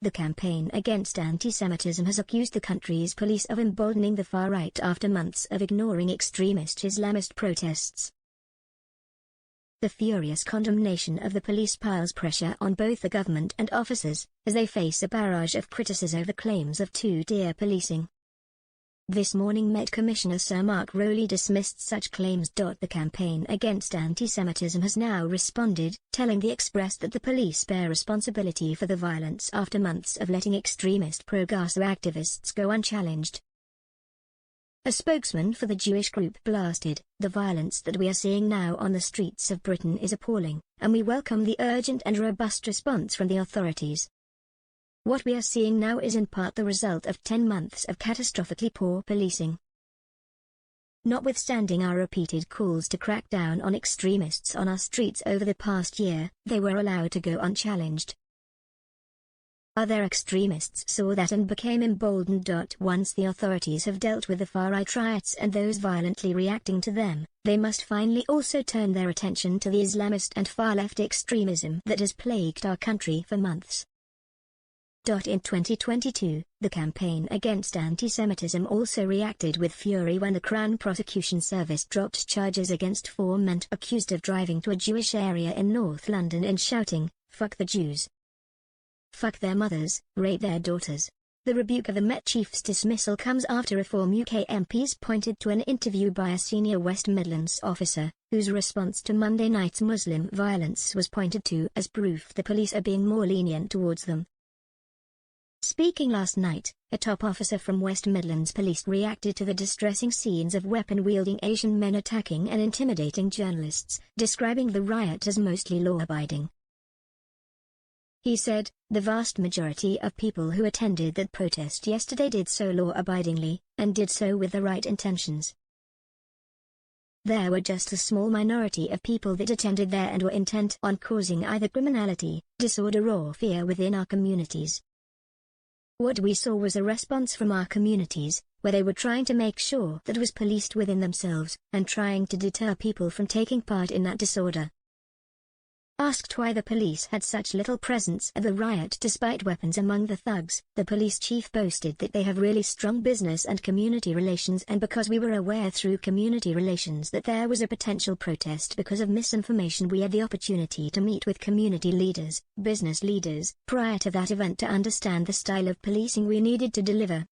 The Campaign Against Antisemitism has accused the country's police of emboldening the far right after months of ignoring extremist Islamist protests. The furious condemnation of the police piles pressure on both the government and officers, as they face a barrage of criticism over claims of two-tier policing. This morning Met Commissioner Sir Mark Rowley dismissed such claims. The Campaign Against Antisemitism has now responded, telling the Express that the police bear responsibility for the violence after months of letting extremist pro-Gaza activists go unchallenged. A spokesman for the Jewish group blasted, "The violence that we are seeing now on the streets of Britain is appalling, and we welcome the urgent and robust response from the authorities. What we are seeing now is in part the result of 10 months of catastrophically poor policing. Notwithstanding our repeated calls to crack down on extremists on our streets over the past year, they were allowed to go unchallenged. Other extremists saw that and became emboldened. Once the authorities have dealt with the far-right riots and those violently reacting to them, they must finally also turn their attention to the Islamist and far-left extremism that has plagued our country for months." In 2022, the Campaign Against Antisemitism also reacted with fury when the Crown Prosecution Service dropped charges against 4 men accused of driving to a Jewish area in North London and shouting, "Fuck the Jews. Fuck their mothers, rape their daughters." The rebuke of the Met Chief's dismissal comes after Reform UK MPs pointed to an interview by a senior West Midlands officer, whose response to Monday night's Muslim violence was pointed to as proof the police are being more lenient towards them. Speaking last night, a top officer from West Midlands Police reacted to the distressing scenes of weapon-wielding Asian men attacking and intimidating journalists, describing the riot as mostly law-abiding. He said, "The vast majority of people who attended that protest yesterday did so law-abidingly, and did so with the right intentions. There were just a small minority of people that attended there and were intent on causing either criminality, disorder or fear within our communities. What we saw was a response from our communities, where they were trying to make sure that was policed within themselves, and trying to deter people from taking part in that disorder." Asked why the police had such little presence at the riot despite weapons among the thugs, the police chief boasted that they have really strong business and community relations, and because we were aware through community relations that there was a potential protest because of misinformation, we had the opportunity to meet with community leaders, business leaders, prior to that event to understand the style of policing we needed to deliver.